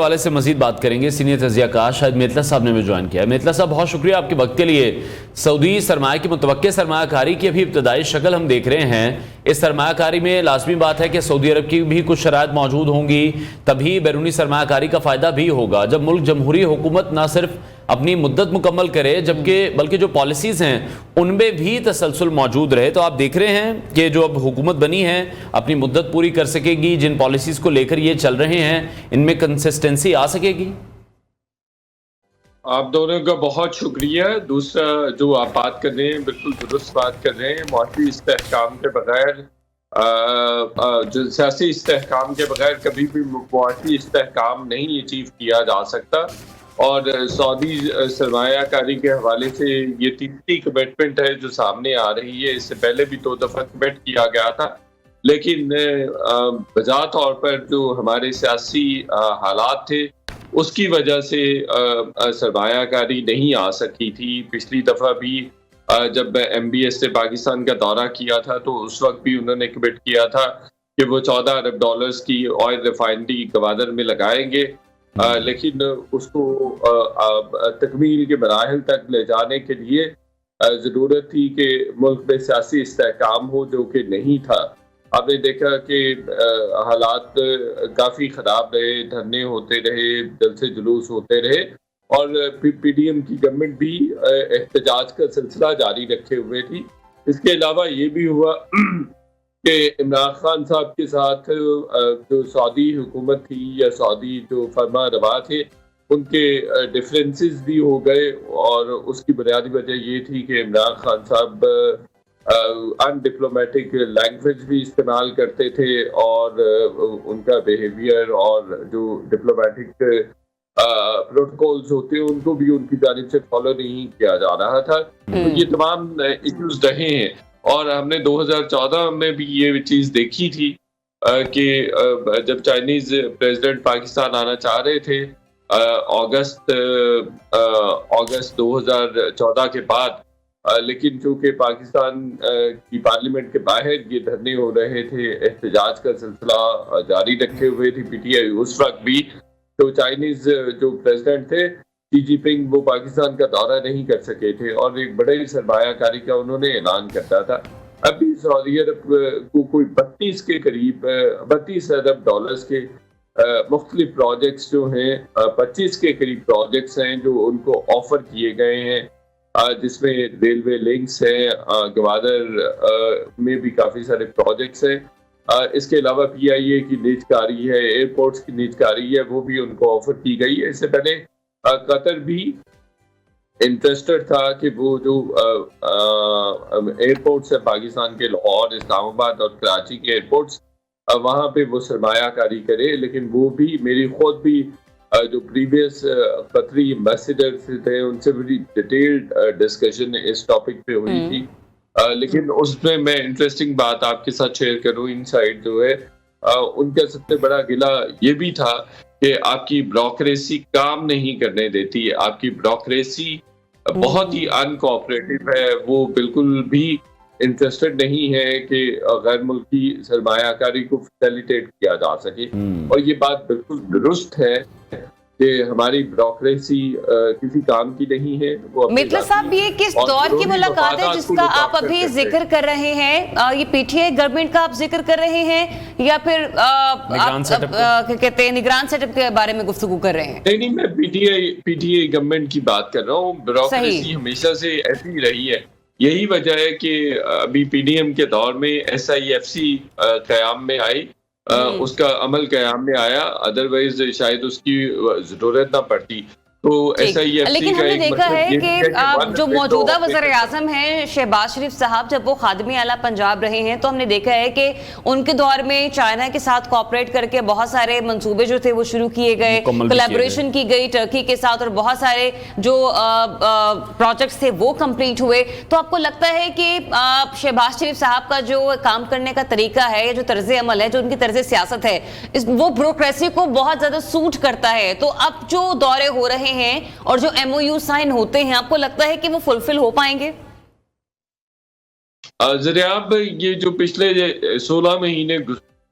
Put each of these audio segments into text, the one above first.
حوالے سے مزید بات کریں گے. سینئر تجزیہ کار شاہد میتلا صاحب نے ہمیں جوائن کیا ہے. میتلا صاحب بہت شکریہ آپ کے وقت کے لیے. سعودی سرمایہ کی متوقع سرمایہ کاری کی ابھی ابتدائی شکل ہم دیکھ رہے ہیں. اس سرمایہ کاری میں لازمی بات ہے کہ سعودی عرب کی بھی کچھ شرائط موجود ہوں گی, تبھی بیرونی سرمایہ کاری کا فائدہ بھی ہوگا. جب ملک جمہوری حکومت نہ صرف اپنی مدت مکمل کرے بلکہ جو پالیسیز ہیں ان میں بھی تسلسل موجود رہے, تو آپ دیکھ رہے ہیں کہ جو اب حکومت بنی ہے اپنی مدت پوری کر سکے گی, جن پالیسیز کو لے کر یہ چل رہے ہیں ان میں کنسسٹنسی آ سکے گی. آپ دونوں کا بہت شکریہ. دوسرا جو آپ بات کر رہے ہیں بالکل درست بات کر رہے ہیں. معاشی استحکام کے بغیر جو سیاسی استحکام کے بغیر کبھی بھی معاشی استحکام نہیں اچیو کیا جا سکتا, اور سعودی سرمایہ کاری کے حوالے سے یہ تیسری کمٹمنٹ ہے جو سامنے آ رہی ہے. اس سے پہلے بھی 2 دفعہ کمٹ کیا گیا تھا, لیکن بذات طور پر جو ہمارے سیاسی حالات تھے اس کی وجہ سے سرمایہ کاری نہیں آ سکی تھی. پچھلی دفعہ بھی جب ایم بی ایس نے پاکستان کا دورہ کیا تھا تو اس وقت بھی انہوں نے کمٹ کیا تھا کہ وہ $14 ارب کی آئل ریفائنری گوادر میں لگائیں گے, لیکن اس کو تکمیل کے مراحل تک لے جانے کے لیے ضرورت تھی کہ ملک میں سیاسی استحکام ہو, جو کہ نہیں تھا. آپ نے دیکھا کہ حالات کافی خراب رہے, دھرنے ہوتے رہے, جلسے جلوس ہوتے رہے, اور پی ڈی ایم کی گورنمنٹ بھی احتجاج کا سلسلہ جاری رکھے ہوئے تھی. اس کے علاوہ یہ بھی ہوا کہ عمران خان صاحب کے ساتھ جو سعودی حکومت تھی یا سعودی جو فرما روا تھے ان کے ڈفرینسز بھی ہو گئے, اور اس کی بنیادی وجہ یہ تھی کہ عمران خان صاحب ان ڈپلومیٹک لینگویج بھی استعمال کرتے تھے, اور ان کا بیہیویئر اور جو ڈپلومیٹک پروٹوکولز ہوتے ہیں ان کو بھی ان کی جانب سے فالو نہیں کیا جا رہا تھا. تو یہ تمام ایشوز رہے ہیں, اور ہم نے 2014 میں بھی یہ چیز دیکھی تھی کہ جب چائنیز پریزیڈنٹ پاکستان آنا چاہ رہے تھے اگست 2014 کے بعد, لیکن چونکہ پاکستان کی پارلیمنٹ کے باہر یہ دھرنے ہو رہے تھے, احتجاج کا سلسلہ جاری رکھے ہوئے تھی پی ٹی آئی اس وقت بھی, تو چائنیز جو پریزیڈنٹ تھے شی جی پنگ وہ پاکستان کا دورہ نہیں کر سکے تھے, اور ایک بڑے سرمایہ کاری کا انہوں نے اعلان کرتا تھا. ابھی سعودی عرب کو کوئی 32 ارب ڈالرز کے مختلف پروجیکٹس جو ہیں 25 کے قریب پروجیکٹس ہیں جو ان کو آفر کیے گئے ہیں, جس میں ریلوے لنکس ہیں, گوادر میں بھی کافی سارے پروجیکٹس ہیں. اس کے علاوہ پی آئی اے کی نیجکاری ہے, ایئرپورٹس کی نیجکاری ہے, وہ بھی ان کو آفر کی گئی ہے. اس سے پہلے قطر بھی انٹرسٹڈ تھا کہ وہ جو ایئرپورٹس ہے پاکستان کے, لاہور, اسلام آباد اور کراچی کے ایئرپورٹس, وہاں پہ وہ سرمایہ کاری کرے, لیکن وہ بھی میری خود بھی جو پریویس قطری ایمبیسیڈرز تھے ان سے بڑی ڈیٹیلڈ ڈسکشن اس ٹاپک پہ ہوئی تھی. لیکن اس میں انٹرسٹنگ بات آپ کے ساتھ شیئر کروں, ان سائڈ جو ہے ان کا سب سے بڑا گلہ یہ بھی تھا کہ آپ کی بیوروکریسی کام نہیں کرنے دیتی. آپ کی بیوروکریسی بہت ہی ان کوآپریٹو ہے, وہ بالکل بھی انٹرسٹڈ نہیں ہے کہ غیر ملکی سرمایہ کاری کو فیسیلیٹیٹ کیا جا سکے. اور یہ بات بالکل درست ہے کہ ہماری بیوروکریسی کسی کام کی نہیں ہے. میتلا صاحب, یہ کس دور کی ملاقات ہے جس کا آپ ابھی ذکر کر رہے ہیں؟ یہ پی ٹی آئی گورنمنٹ کا آپ ذکر کر رہے ہیں یا پھر کہتے ہیں نگران سیٹ اپ کے بارے میں گفتگو کر رہے ہیں؟ نہیں, میں پی ٹی آئی گورنمنٹ کی بات کر رہا ہوں. بیوروکریسی ہمیشہ سے ایسی رہی ہے. یہی وجہ ہے کہ ابھی پی ڈی ایم کے دور میں ایس آئی ایف سی قیام میں آئی, اس کا عمل قیام میں آیا, ادروائز شاید اس کی ضرورت نہ پڑتی. لیکن ہم نے دیکھا ہے کہ جو موجودہ وزیر اعظم ہیں شہباز شریف صاحب, جب وہ خادم اعلیٰ پنجاب رہے ہیں تو ہم نے دیکھا ہے کہ ان کے دور میں چائنا کے ساتھ کوآپریٹ کر کے بہت سارے منصوبے جو تھے وہ شروع کیے گئے, کولیبریشن کی گئی ٹرکی کے ساتھ, اور بہت سارے جو پروجیکٹس تھے وہ کمپلیٹ ہوئے. تو آپ کو لگتا ہے کہ شہباز شریف صاحب کا جو کام کرنے کا طریقہ ہے, جو طرز عمل ہے, جو ان کی طرز سیاست ہے, وہ بیوروکریسی کو بہت زیادہ سوٹ کرتا ہے؟ تو اب جو دورے ہو رہے ہیں اور جو ایم او یو سائن ہوتے ہیں, آپ کو لگتا ہے کہ وہ فلفل ہو پائیں گے؟ ذریعہ یہ جو پچھلے 16 مہینے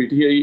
PTI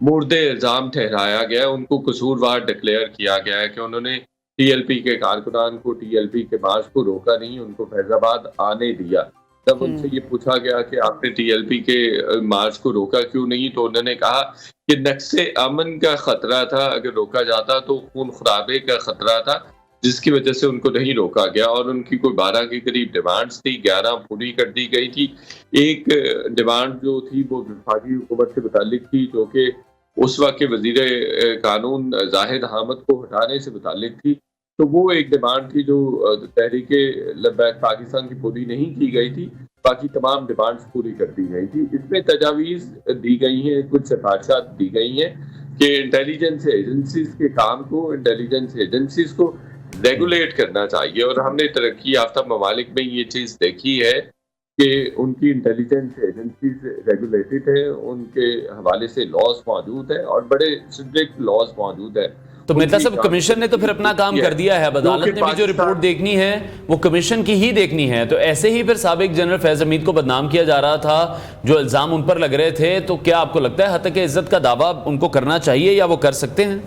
مورد الزام ٹھہرایا گیا، ان کو قصوروار ڈکلیئر کیا گیا ہے کہ انہوں نے ٹی ایل پی کے کارکنان کو ٹی ایل پی کے مارچ کو روکا نہیں، ان کو فیض آباد آنے دیا۔ جب ان سے یہ پوچھا گیا کہ آپ نے ٹی ایل پی کے مارچ کو روکا کیوں نہیں، تو انہوں نے کہا کہ نقص امن کا خطرہ تھا، اگر روکا جاتا تو خون خرابے کا خطرہ تھا، جس کی وجہ سے ان کو نہیں روکا گیا۔ اور ان کی کوئی 12 کے قریب ڈیمانڈز تھی، 11 پوری کر دی گئی تھی۔ ایک ڈیمانڈ جو تھی وہ وفاقی حکومت سے متعلق تھی، جو کہ اس وقت کے وزیر قانون زاہد حامد کو ہٹانے سے متعلق تھی، تو وہ ایک ڈیمانڈ تھی جو تحریک لبیک پاکستان کی پوری نہیں کی گئی تھی، باقی تمام ڈیمانڈز پوری کر دی گئی تھی۔ اس میں تجاویز دی گئی ہیں، کچھ سفارشات دی گئی ہیں کہ انٹیلیجنس ایجنسیز کے کام کو، انٹیلیجنس ایجنسیز کو ریگولیٹ کرنا چاہیے، اور ہم نے ترقی یافتہ ممالک میں یہ چیز دیکھی ہے کہ ان کی انٹیلیجنس ایجنسیز ریگولیٹڈ ہے، ان کے حوالے سے لاز موجود ہے اور بڑے اسٹرکٹ لاز موجود ہے۔ تو مرزا صاحب کمیشن نے تو پھر اپنا کام کر دیا ہے، اب عدالت نے بھی جو رپورٹ دیکھنی ہے وہ کمیشن کی ہی دیکھنی ہے، تو ایسے ہی پھر سابق جنرل فیض حمید کو بدنام کیا جا رہا تھا، جو الزام ان پر لگ رہے تھے، تو کیا آپ کو لگتا ہے حتیٰ کہ عزت کا دعویٰ ان کو کرنا چاہیے یا وہ کر سکتے ہیں؟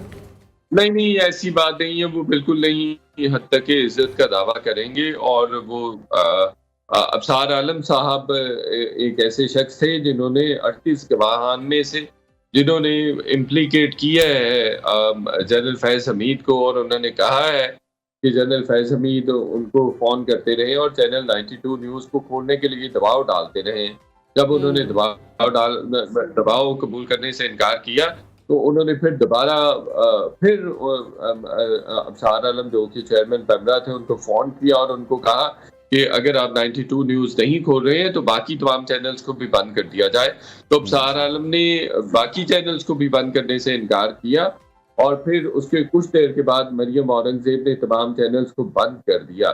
نہیں، ایسی بات نہیں ہے، وہ بالکل نہیں حد تک کہ عزت کا دعویٰ کریں گے۔ اور وہ ابصار عالم صاحب ایک ایسے شخص تھے جنہوں نے 38 گواہان میں سے جنہوں نے امپلیکیٹ کیا ہے جنرل فیض حمید کو، اور انہوں نے کہا ہے کہ جنرل فیض حمید ان کو فون کرتے رہے اور چینل 92 نیوز کو کھولنے کے لیے دباؤ ڈالتے رہے۔ جب انہوں نے دباؤ قبول کرنے سے انکار کیا تو انہوں نے پھر دوبارہ ابصار عالم جو کہ چیئرمین پیمرا تھے ان کو فون کیا اور ان کو کہا کہ اگر آپ 92 نیوز نہیں کھول رہے ہیں تو باقی تمام چینلز کو بھی بند کر دیا جائے۔ تو ابصار عالم نے باقی چینلز کو بھی بند کرنے سے انکار کیا، اور پھر اس کے کچھ دیر کے بعد مریم اورنگزیب نے تمام چینلز کو بند کر دیا۔